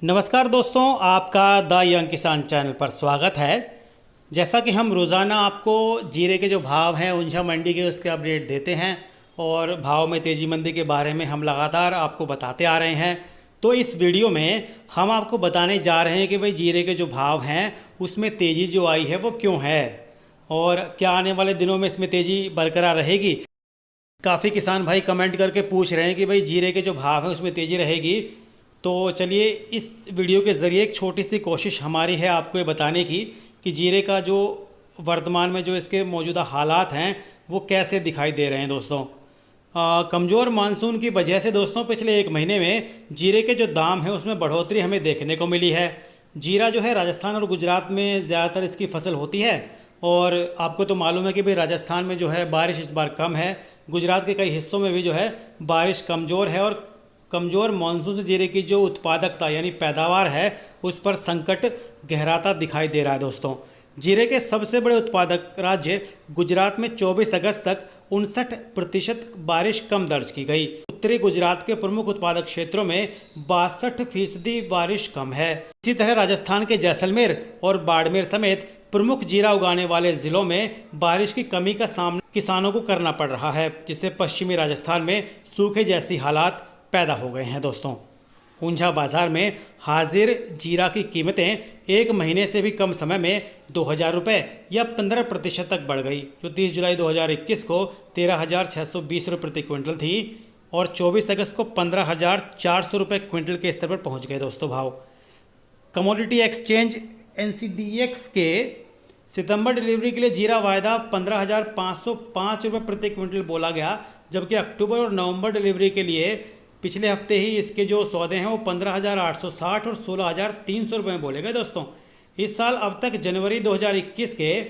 नमस्कार दोस्तों, आपका द यंग किसान चैनल पर स्वागत है। जैसा कि हम रोज़ाना आपको जीरे के जो भाव हैं ऊंझा मंडी के उसके अपडेट देते हैं और भाव में तेज़ी मंदी के बारे में हम लगातार आपको बताते आ रहे हैं। तो इस वीडियो में हम आपको बताने जा रहे हैं कि भाई जीरे के जो भाव हैं उसमें तेज़ी जो आई है वो क्यों है और क्या आने वाले दिनों में इसमें तेज़ी बरकरार रहेगी। काफ़ी किसान भाई कमेंट करके पूछ रहे हैं कि भाई जीरे के जो भाव हैं उसमें तेज़ी रहेगी। तो चलिए इस वीडियो के ज़रिए एक छोटी सी कोशिश हमारी है आपको ये बताने की कि जीरे का जो वर्तमान में जो इसके मौजूदा हालात हैं वो कैसे दिखाई दे रहे हैं। दोस्तों कमज़ोर मानसून की वजह से दोस्तों पिछले एक महीने में जीरे के जो दाम हैं उसमें बढ़ोतरी हमें देखने को मिली है। जीरा जो है राजस्थान और गुजरात में ज़्यादातर इसकी फसल होती है और आपको तो मालूम है कि भाई राजस्थान में जो है बारिश इस बार कम है, गुजरात के कई हिस्सों में भी जो है बारिश कमज़ोर है और कमज़ोर मानसून से जीरे की जो उत्पादकता यानी पैदावार है उस पर संकट गहराता दिखाई दे रहा है। दोस्तों जीरे के सबसे बड़े उत्पादक राज्य गुजरात में 24 अगस्त तक 59% बारिश कम दर्ज की गई। उत्तरी गुजरात के प्रमुख उत्पादक क्षेत्रों में 62% बारिश कम है। इसी तरह राजस्थान के जैसलमेर और बाड़मेर समेत प्रमुख जीरा उगाने वाले जिलों में बारिश की कमी का सामना किसानों को करना पड़ रहा है, जिससे पश्चिमी राजस्थान में सूखे जैसी हालात पैदा हो गए हैं। दोस्तों ऊंझा बाजार में हाजिर जीरा की कीमतें एक महीने से भी कम समय में 2000 रुपये या 15% तक बढ़ गई, जो 30 जुलाई 2021 को 13,620 रुपये प्रति क्विंटल थी और 24 अगस्त को 15,400 रुपये क्विंटल के स्तर पर पहुंच गए। दोस्तों भाव कमोडिटी एक्सचेंज NCDEX के सितंबर डिलीवरी के लिए जीरा वायदा 15,505 रुपये प्रति क्विंटल बोला गया, जबकि अक्टूबर और नवंबर डिलीवरी के लिए पिछले हफ्ते ही इसके जो सौदे हैं वो 15,860 और 16,300 रुपये में बोले गए। दोस्तों इस साल अब तक जनवरी 2021 के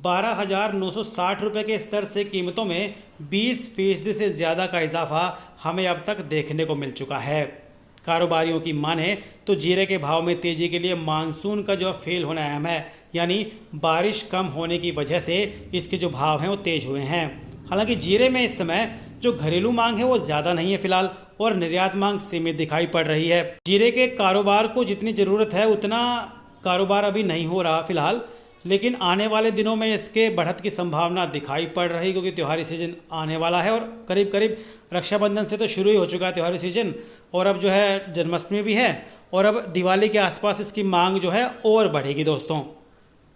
12,960 रुपये के स्तर से कीमतों में 20% से ज़्यादा का इजाफा हमें अब तक देखने को मिल चुका है। कारोबारियों की माने तो जीरे के भाव में तेज़ी के लिए मानसून का जो फेल होना अहम है, यानी बारिश कम होने की वजह से इसके जो भाव हैं वो तेज़ हुए हैं। हालांकि जीरे में इस समय जो घरेलू मांग है वो ज़्यादा नहीं है फिलहाल और निर्यात मांग सीमित दिखाई पड़ रही है। जीरे के कारोबार को जितनी ज़रूरत है उतना कारोबार अभी नहीं हो रहा फिलहाल, लेकिन आने वाले दिनों में इसके बढ़त की संभावना दिखाई पड़ रही, क्योंकि त्योहारी सीजन आने वाला है और करीब करीब रक्षाबंधन से तो शुरू ही हो चुका है त्योहारी सीजन और अब जो है जन्माष्टमी भी है और अब दिवाली के आसपास इसकी मांग जो है और बढ़ेगी। दोस्तों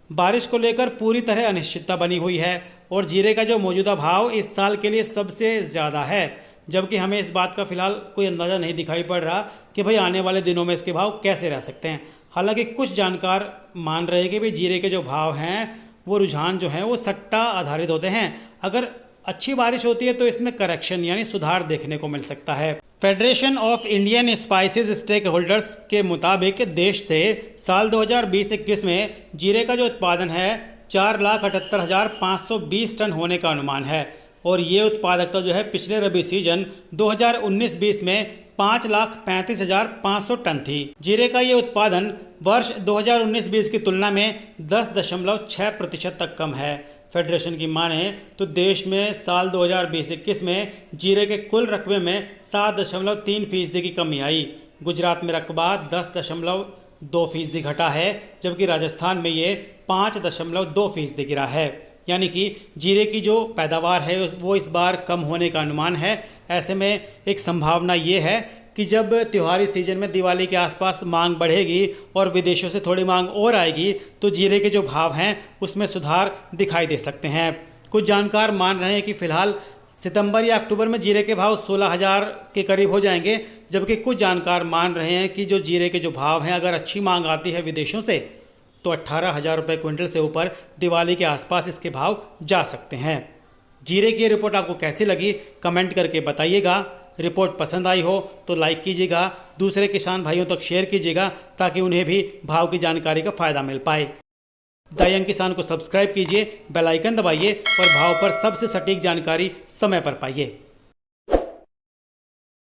बारिश को लेकर पूरी तरह अनिश्चितता बनी हुई है और जीरे का जो मौजूदा भाव इस साल के लिए सबसे ज़्यादा है, जबकि हमें इस बात का फिलहाल कोई अंदाज़ा नहीं दिखाई पड़ रहा कि भाई आने वाले दिनों में इसके भाव कैसे रह सकते हैं। हालांकि कुछ जानकार मान रहे हैं कि भाई जीरे के जो भाव हैं वो रुझान जो हैं वो सट्टा आधारित होते हैं। अगर अच्छी बारिश होती है तो इसमें करेक्शन यानी सुधार देखने को मिल सकता है। Federation of Indian spices stake holders के मुताबिक देश से साल 2020-21 में जीरे का जो उत्पादन है 4,78,520 टन होने का अनुमान है और ये उत्पादकता जो है पिछले रबी सीजन 2019-20 में 5,35,500 टन थी। जीरे का ये उत्पादन वर्ष 2019-20 की तुलना में 10.6% तक कम है। फेडरेशन की माने तो देश में साल 2020-21 में जीरे के कुल रकबे में 7.3% की कमी आई। गुजरात में रकबा 10.2% घटा है, जबकि राजस्थान में ये 5.2% गिरा है। यानी कि जीरे की जो पैदावार है वो इस बार कम होने का अनुमान है। ऐसे में एक संभावना ये है कि जब त्योहारी सीजन में दिवाली के आसपास मांग बढ़ेगी और विदेशों से थोड़ी मांग और आएगी तो जीरे के जो भाव हैं उसमें सुधार दिखाई दे सकते हैं। कुछ जानकार मान रहे हैं कि फ़िलहाल सितंबर या अक्टूबर में जीरे के भाव 16,000 के करीब हो जाएंगे, जबकि कुछ जानकार मान रहे हैं कि जो जीरे के जो भाव हैं अगर अच्छी मांग आती है विदेशों से तो 18,000 रुपये क्विंटल से ऊपर दिवाली के आसपास इसके भाव जा सकते हैं। जीरे की रिपोर्ट आपको कैसी लगी कमेंट करके बताइएगा। रिपोर्ट पसंद आई हो तो लाइक कीजिएगा, दूसरे किसान भाइयों तक शेयर कीजिएगा ताकि उन्हें भी भाव की जानकारी का फ़ायदा मिल पाए। द यंग किसान को सब्सक्राइब कीजिए, बेल आइकन दबाइए और भाव पर सबसे सटीक जानकारी समय पर पाइए।